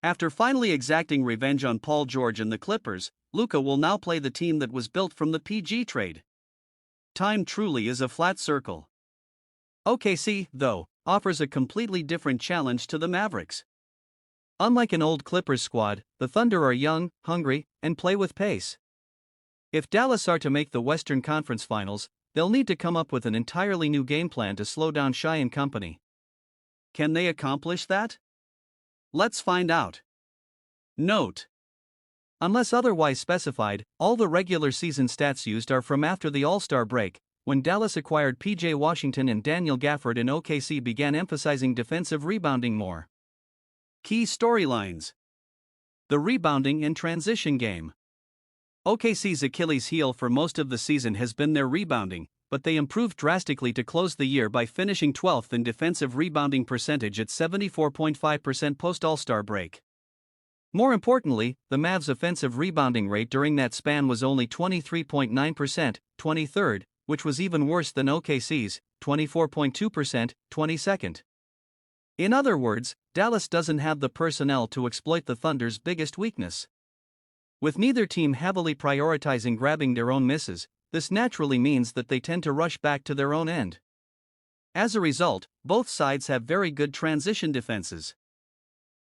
After finally exacting revenge on Paul George and the Clippers, Luka will now play the team that was built from the PG trade. Time truly is a flat circle. OKC, though, offers a completely different challenge to the Mavericks. Unlike an old Clippers squad, the Thunder are young, hungry, and play with pace. If Dallas are to make the Western Conference Finals, they'll need to come up with an entirely new game plan to slow down Shai and company. Can they accomplish that? Let's find out. Note: unless otherwise specified, all the regular season stats used are from after the All-Star break, when Dallas acquired P.J. Washington and Daniel Gafford and OKC began emphasizing defensive rebounding more. Key storylines: the rebounding and transition game. OKC's Achilles heel for most of the season has been their rebounding, but they improved drastically to close the year by finishing 12th in defensive rebounding percentage at 74.5% post-All-Star break. More importantly, the Mavs' offensive rebounding rate during that span was only 23.9%, 23rd, which was even worse than OKC's, 24.2%, 22nd. In other words, Dallas doesn't have the personnel to exploit the Thunder's biggest weakness. With neither team heavily prioritizing grabbing their own misses, this naturally means that they tend to rush back to their own end. As a result, both sides have very good transition defenses.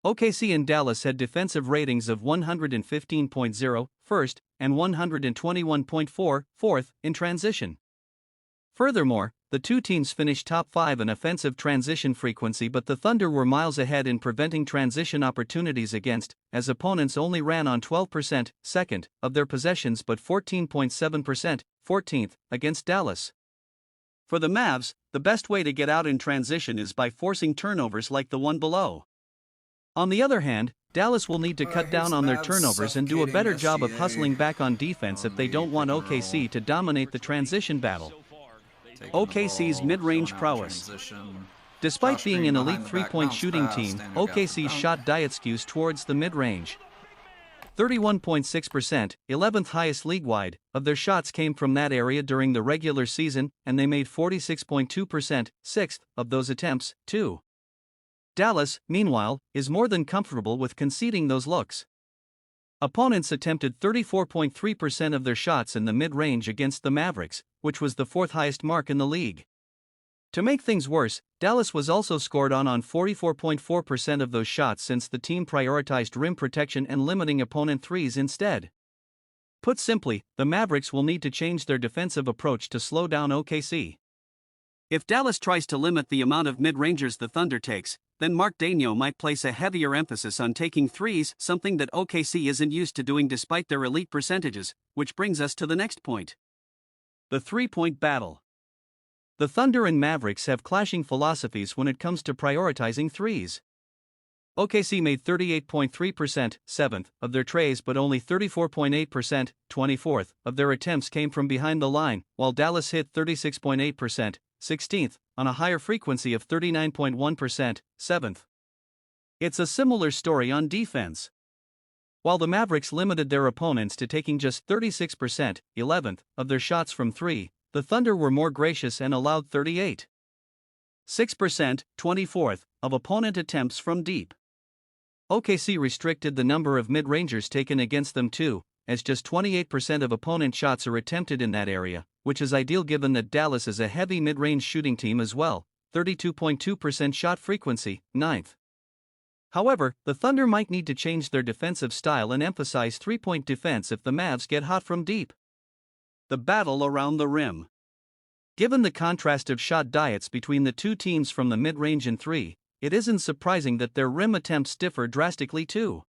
OKC and Dallas had defensive ratings of 115.0, first, and 121.4, fourth, in transition. Furthermore, the two teams finished top 5 in offensive transition frequency, but the Thunder were miles ahead in preventing transition opportunities against, as opponents only ran on 12%, second, of their possessions but 14.7%, 14th, against Dallas. For the Mavs, the best way to get out in transition is by forcing turnovers like the one below. On the other hand, Dallas will need to cut down on their turnovers and do a better job of hustling back on defense if they don't want OKC to dominate the transition battle. OKC's mid-range prowess. Despite being an elite three-point shooting team, OKC's shot diet skews towards the mid-range. 31.6%, 11th highest league-wide, of their shots came from that area during the regular season, and they made 46.2%, 6th, of those attempts, too. Dallas, meanwhile, is more than comfortable with conceding those looks. Opponents attempted 34.3% of their shots in the mid-range against the Mavericks, which was the 4th highest mark in the league. To make things worse, Dallas was also scored on 44.4% of those shots since the team prioritized rim protection and limiting opponent threes instead. Put simply, the Mavericks will need to change their defensive approach to slow down OKC. If Dallas tries to limit the amount of mid-rangers the Thunder takes, then Mark Daigneault might place a heavier emphasis on taking threes, something that OKC isn't used to doing despite their elite percentages, which brings us to the next point. The three-point battle. The Thunder and Mavericks have clashing philosophies when it comes to prioritizing threes. OKC made 38.3%, 7th, of their trays but only 34.8%, 24th, of their attempts came from behind the line, while Dallas hit 36.8%, 16th, on a higher frequency of 39.1%, 7th. It's a similar story on defense. While the Mavericks limited their opponents to taking just 36%, 11th, of their shots from three, the Thunder were more gracious and allowed 38.6%, 24th, of opponent attempts from deep. OKC restricted the number of mid-rangers taken against them too, as just 28% of opponent shots are attempted in that area, which is ideal given that Dallas is a heavy mid-range shooting team as well, 32.2% shot frequency, 9th. However, the Thunder might need to change their defensive style and emphasize three-point defense if the Mavs get hot from deep. The battle around the rim. Given the contrast of shot diets between the two teams from the mid-range and three, it isn't surprising that their rim attempts differ drastically too.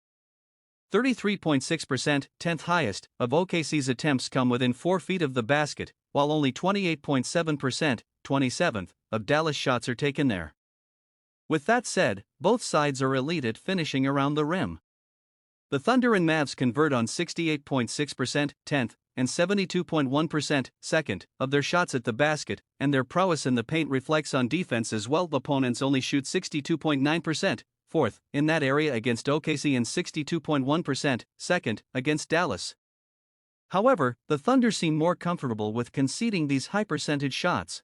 33.6%, 10th highest, of OKC's attempts come within 4 feet of the basket, while only 28.7%, 27th, of Dallas shots are taken there. With that said, both sides are elite at finishing around the rim. The Thunder and Mavs convert on 68.6%, 10th, and 72.1%, 2nd, of their shots at the basket, and their prowess in the paint reflects on defense as well. Opponents only shoot 62.9%, 4th, in that area against OKC and 62.1%, 2nd, against Dallas. However, the Thunder seem more comfortable with conceding these high percentage shots.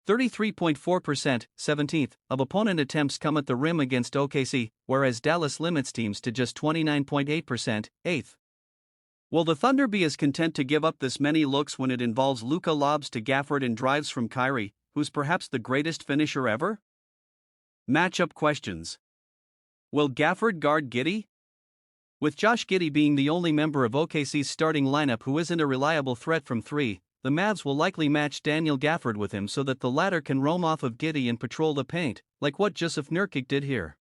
33.4%, 17th, of opponent attempts come at the rim against OKC, whereas Dallas limits teams to just 29.8%, 8th. Will the Thunder be as content to give up this many looks when it involves Luka lobs to Gafford and drives from Kyrie, who's perhaps the greatest finisher ever? Matchup questions. Will Gafford guard Giddey? With Josh Giddey being the only member of OKC's starting lineup who isn't a reliable threat from three, the Mavs will likely match Daniel Gafford with him so that the latter can roam off of Giddey and patrol the paint, like what Jusuf Nurkic did here.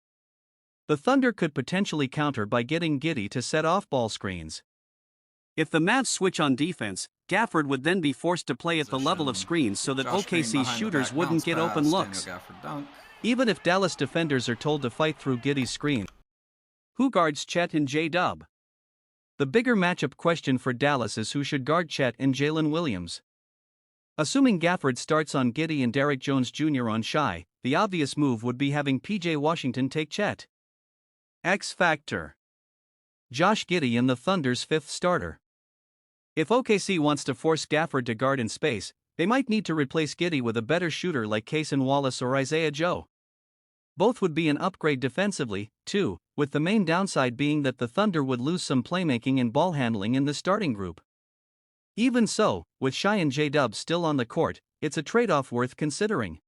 The Thunder could potentially counter by getting Giddey to set off-ball screens. If the Mavs switch on defense, Gafford would then be forced to play at the level of screens so that OKC's shooters wouldn't get open looks. Even if Dallas defenders are told to fight through Giddey's screen, who guards Chet and J-Dub? The bigger matchup question for Dallas is who should guard Chet and Jalen Williams. Assuming Gafford starts on Giddey and Derrick Jones Jr. on Shai, the obvious move would be having PJ Washington take Chet. X Factor. Josh Giddey and the Thunder's fifth starter. If OKC wants to force Gafford to guard in space, they might need to replace Giddey with a better shooter like Cason Wallace or Isaiah Joe. Both would be an upgrade defensively, too, with the main downside being that the Thunder would lose some playmaking and ball handling in the starting group. Even so, with Shai and J-Dub still on the court, it's a trade-off worth considering.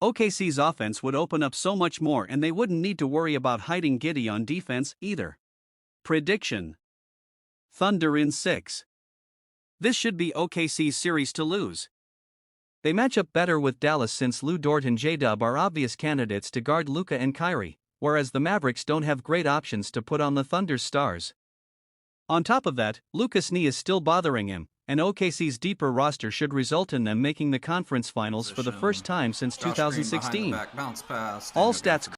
OKC's offense would open up so much more and they wouldn't need to worry about hiding Giddey on defense either. Prediction: Thunder in 6. This should be OKC's series to lose. They match up better with Dallas since Lu Dort and J-Dub are obvious candidates to guard Luka and Kyrie, whereas the Mavericks don't have great options to put on the Thunder's stars. On top of that, Luka's knee is still bothering him, and OKC's deeper roster should result in them making the conference finals for the first time since 2016. All stats